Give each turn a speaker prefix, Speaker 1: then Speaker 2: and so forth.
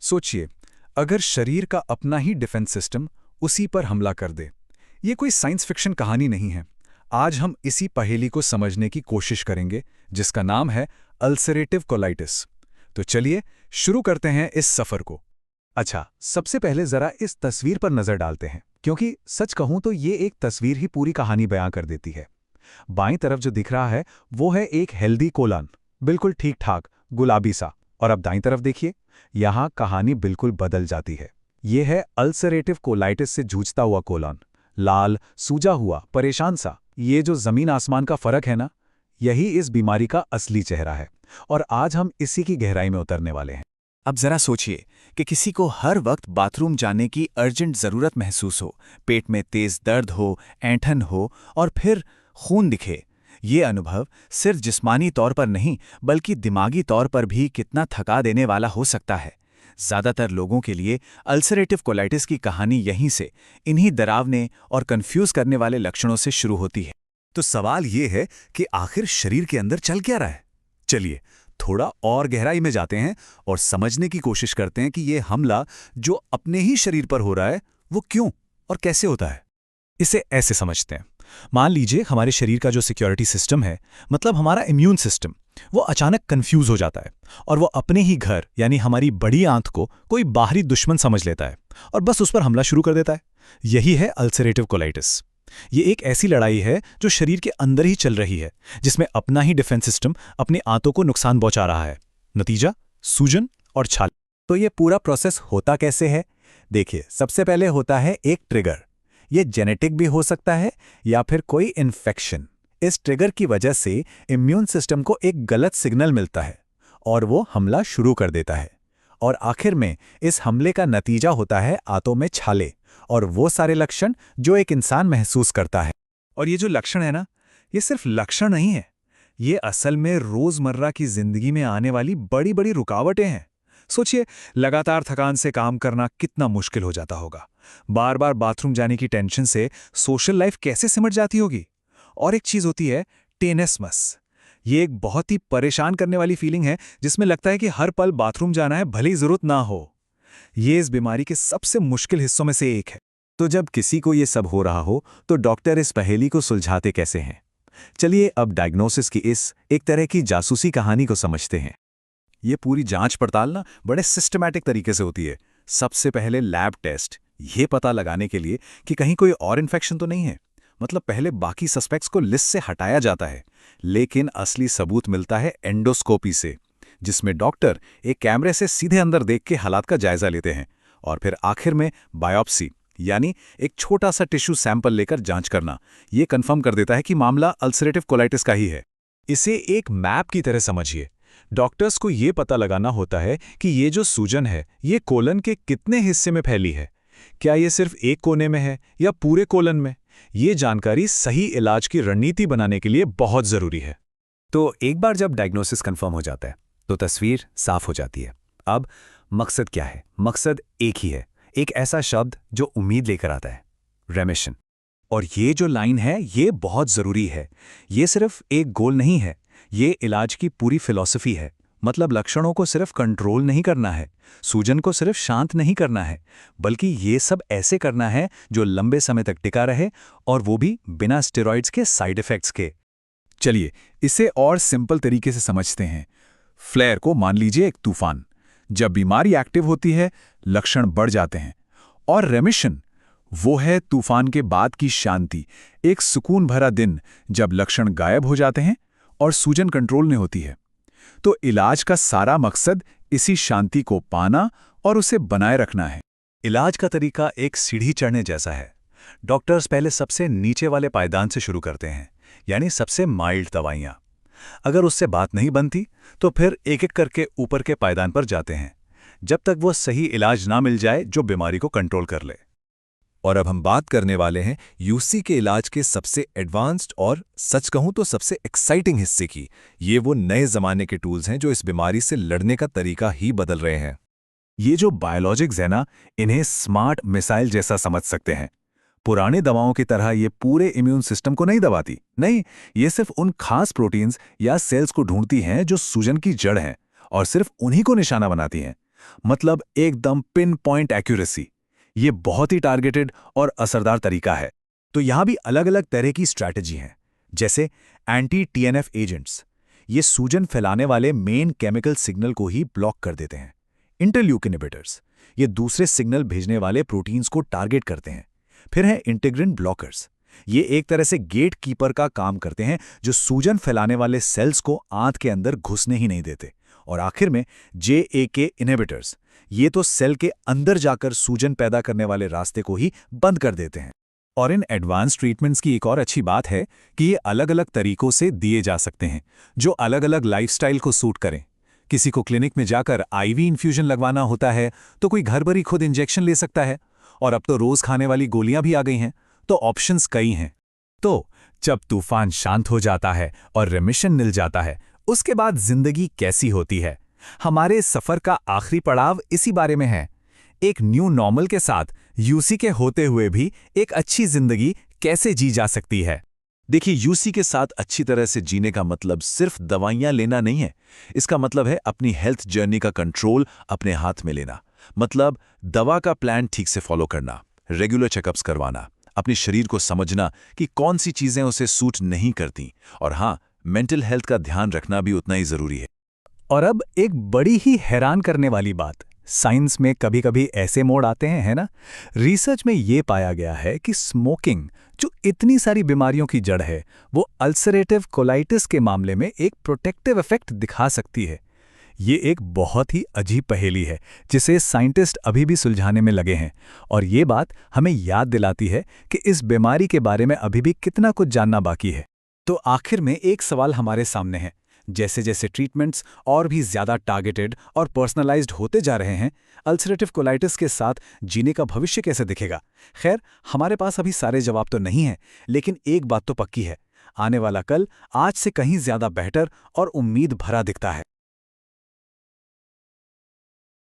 Speaker 1: सोचिए, अगर शरीर का अपना ही डिफेंस सिस्टम उसी पर हमला कर दे। ये कोई साइंस फिक्शन कहानी नहीं है। आज हम इसी पहेली को समझने की कोशिश करेंगे, जिसका नाम है अल्सरेटिव कोलाइटिस। तो चलिए शुरू करते हैं इस सफर को।
Speaker 2: अच्छा, सबसे पहले जरा इस तस्वीर पर नजर डालते हैं, क्योंकि सच कहूं तो ये एक तस्वीर ही पूरी कहानी बयां कर देती है। बाईं तरफ जो दिख रहा है वो है एक हेल्दी कोलन, बिल्कुल ठीक ठाक गुलाबी सा। और अब दाईं तरफ देखिए, यहां कहानी बिल्कुल बदल जाती है। ये है अल्सरेटिव कोलाइटिस से जूझता हुआ कोलन, लाल, सूजा हुआ, परेशान सा। ये जो जमीन आसमान का फर्क है ना, यही इस बीमारी का असली चेहरा है। और आज हम इसी की गहराई में उतरने वाले हैं।
Speaker 3: अब जरा सोचिए कि किसी को हर वक्त बाथरूम जाने की अर्जेंट ज़रूरत महसूस हो, पेट में तेज दर्द हो, ऐंठन हो और फिर खून दिखे। ये अनुभव सिर्फ जिस्मानी तौर पर नहीं बल्कि दिमागी तौर पर भी कितना थका देने वाला हो सकता है। ज़्यादातर लोगों के लिए अल्सरेटिव कोलाइटिस की कहानी यहीं से, इन्हीं डरावने और कंफ्यूज करने वाले लक्षणों से शुरू होती है।
Speaker 2: तो सवाल ये है कि आखिर शरीर के अंदर चल क्या रहा है। चलिए थोड़ा और गहराई में जाते हैं और समझने की कोशिश करते हैं कि ये हमला जो अपने ही शरीर पर हो रहा है वो क्यों और कैसे होता है।
Speaker 3: इसे ऐसे समझते हैं, मान लीजिए हमारे शरीर का जो सिक्योरिटी सिस्टम है, मतलब हमारा इम्यून सिस्टम, वो अचानक कंफ्यूज हो जाता है और वो अपने ही घर यानी हमारी बड़ी आंत को कोई बाहरी दुश्मन समझ लेता है और बस उस पर हमला शुरू कर देता है। यही है अल्सरेटिव कोलाइटिस। ये एक ऐसी लड़ाई है जो शरीर के अंदर ही चल रही है, जिसमें अपना ही डिफेंस सिस्टम अपनी आंतों को नुकसान पहुंचा रहा है। नतीजा सूजन और छाले।
Speaker 2: तो ये पूरा प्रोसेस होता कैसे है? देखिए, सबसे पहले होता है एक ट्रिगर। ये जेनेटिक भी हो सकता है या फिर कोई इन्फेक्शन। इस ट्रिगर की वजह से इम्यून सिस्टम को एक गलत सिग्नल मिलता है और वो हमला शुरू कर देता है। और आखिर में इस हमले का नतीजा होता है आंतों में छाले और वो सारे लक्षण जो एक इंसान महसूस करता है।
Speaker 1: और ये जो लक्षण है ना, ये सिर्फ लक्षण नहीं है, ये असल में रोजमर्रा की जिंदगी में आने वाली बड़ी बड़ी रुकावटें हैं। सोचिए, लगातार थकान से काम करना कितना मुश्किल हो जाता होगा। बार बार बाथरूम जाने की टेंशन से सोशल लाइफ कैसे सिमट जाती होगी। और एक चीज होती है टेनेस्मस। ये एक बहुत ही परेशान करने वाली फीलिंग है, जिसमें लगता है कि हर पल बाथरूम जाना है, भले ही जरूरत ना हो। ये इस बीमारी के सबसे मुश्किल हिस्सों में से एक है।
Speaker 2: तो जब किसी को ये सब हो रहा हो तो डॉक्टर इस पहेली को सुलझाते कैसे हैं? चलिए अब डायग्नोसिस की इस एक तरह की जासूसी कहानी को समझते हैं। ये पूरी जांच पड़ताल ना बड़े सिस्टमैटिक तरीके से होती है। सबसे पहले लैब टेस्ट, ये पता लगाने के लिए कि कहीं कोई और इन्फेक्शन तो नहीं है। मतलब पहले बाकी सस्पेक्ट्स को लिस्ट से हटाया जाता है, लेकिन असली सबूत मिलता है एंडोस्कोपी से, जिसमें डॉक्टर एक कैमरे से सीधे अंदर देख के हालात का जायजा लेते हैं। और फिर आखिर में बायोप्सी यानी एक छोटा सा टिश्यू सैंपल लेकर जांच करना, ये कंफर्म कर देता है कि मामला अल्सरेटिव कोलाइटिस का ही है।
Speaker 3: इसे एक मैप की तरह समझिए। डॉक्टर्स को ये पता लगाना होता है कि ये जो सूजन है ये कोलन के कितने हिस्से में फैली है। क्या ये सिर्फ एक कोने में है या पूरे कोलन में? ये जानकारी सही इलाज की रणनीति बनाने के लिए बहुत जरूरी है।
Speaker 2: तो एक बार जब डायग्नोसिस कंफर्म हो जाता है तो तस्वीर साफ हो जाती है। अब मकसद क्या है? मकसद एक ही है, एक ऐसा शब्द जो उम्मीद लेकर आता है, रेमिशन। और ये जो लाइन है ये बहुत जरूरी है। ये सिर्फ एक गोल नहीं है, ये इलाज की पूरी फिलॉसफी है। मतलब लक्षणों को सिर्फ कंट्रोल नहीं करना है, सूजन को सिर्फ शांत नहीं करना है, बल्कि ये सब ऐसे करना है जो लंबे समय तक टिका रहे, और वो भी बिना स्टेरॉइड्स के साइड इफेक्ट्स के।
Speaker 1: चलिए इसे और सिंपल तरीके से समझते हैं। फ्लेयर को मान लीजिए एक तूफान। जब बीमारी एक्टिव होती है, लक्षण बढ़ जाते हैं। और रेमिशन वो है तूफान के बाद की शांति, एक सुकून भरा दिन जब लक्षण गायब हो जाते हैं और सूजन कंट्रोल में होती है। तो इलाज का सारा मकसद इसी शांति को पाना और उसे बनाए रखना है।
Speaker 2: इलाज का तरीका एक सीढ़ी चढ़ने जैसा है। डॉक्टर्स पहले सबसे नीचे वाले पायदान से शुरू करते हैं, यानी सबसे माइल्ड दवाइयां। अगर उससे बात नहीं बनती तो फिर एक एक करके ऊपर के पायदान पर जाते हैं, जब तक वो सही इलाज ना मिल जाए जो बीमारी को कंट्रोल कर ले। और अब हम बात करने वाले हैं यूसी के इलाज के सबसे एडवांस्ड और सच कहूं तो सबसे एक्साइटिंग हिस्से की। ये वो नए जमाने के टूल्स हैं जो इस बीमारी से लड़ने का तरीका ही बदल रहे हैं। ये जो बायोलॉजिक्स है ना, इन्हें स्मार्ट मिसाइल जैसा समझ सकते हैं। पुराने दवाओं की तरह ये पूरे इम्यून सिस्टम को नहीं दबाती, नहीं, ये सिर्फ उन खास प्रोटीन्स या सेल्स को ढूंढती हैं जो सूजन की जड़ हैं, और सिर्फ उन्हीं को निशाना बनाती हैं। मतलब एकदम पिन पॉइंट एक्यूरेसी। ये बहुत ही टारगेटेड और असरदार तरीका है।
Speaker 3: तो यहाँ भी अलग अलग तरह की स्ट्रैटेजी हैं, जैसे एंटी टीएनएफ एजेंट्स। ये सूजन फैलाने वाले मेन केमिकल सिग्नल को ही ब्लॉक कर देते हैं। इंटरल्यूकिन इनहिबिटर्स, ये दूसरे सिग्नल भेजने वाले प्रोटीन्स को टारगेट करते हैं। फिर हैं इंटीग्रिन ब्लॉकर्स। ये एक तरह से गेट कीपर का काम करते हैं, जो सूजन फैलाने वाले सेल्स को आंत के अंदर घुसने ही नहीं देते। और आखिर में JAK इनहिबिटर्स, ये तो सेल के अंदर जाकर सूजन पैदा करने वाले रास्ते को ही बंद कर देते हैं। और इन एडवांस ट्रीटमेंट्स की एक और अच्छी बात है कि ये अलग अलग तरीकों से दिए जा सकते हैं, जो अलग अलग लाइफस्टाइल को सूट करें। किसी को क्लिनिक में जाकर IV इन्फ्यूजन लगवाना होता है, तो कोई घर पर ही खुद इंजेक्शन ले सकता है। और अब तो रोज खाने वाली गोलियां भी आ गई हैं, तो ऑप्शंस कई हैं। तो जब तूफान शांत हो जाता है और रिमिशन मिल जाता है, उसके बाद जिंदगी कैसी होती है? हमारे सफर का आखिरी पड़ाव इसी बारे में है। एक न्यू नॉर्मल के साथ UC के होते हुए भी एक अच्छी जिंदगी कैसे जी जा सकती है?
Speaker 2: देखिए, UC के साथ अच्छी तरह से जीने का मतलब सिर्फ दवाइयां लेना नहीं है। इसका मतलब है अपनी हेल्थ जर्नी का कंट्रोल अपने हाथ में लेना। मतलब दवा का प्लान ठीक से फॉलो करना, रेगुलर चेकअप्स करवाना, अपने शरीर को समझना कि कौन सी चीजें उसे सूट नहीं करती, और हाँ, मेंटल हेल्थ का ध्यान रखना भी उतना ही जरूरी है।
Speaker 3: और अब एक बड़ी ही हैरान करने वाली बात, साइंस में कभी कभी ऐसे मोड़ आते हैं, है ना? रिसर्च में ये पाया गया है कि स्मोकिंग, जो इतनी सारी बीमारियों की जड़ है, वो अल्सरेटिव कोलाइटिस के मामले में एक प्रोटेक्टिव इफेक्ट दिखा सकती है। ये एक बहुत ही अजीब पहेली है, जिसे साइंटिस्ट अभी भी सुलझाने में लगे हैं। और ये बात हमें याद दिलाती है कि इस बीमारी के बारे में अभी भी कितना कुछ जानना बाकी है। तो आखिर में एक सवाल हमारे सामने है, जैसे जैसे ट्रीटमेंट्स और भी ज्यादा टारगेटेड और पर्सनलाइज्ड होते जा रहे हैं, अल्सरेटिव कोलाइटिस के साथ जीने का भविष्य कैसे दिखेगा? खैर, हमारे पास अभी सारे जवाब तो नहीं हैं, लेकिन एक बात तो पक्की है, आने वाला कल आज से कहीं ज्यादा बेहतर और उम्मीद भरा दिखता है।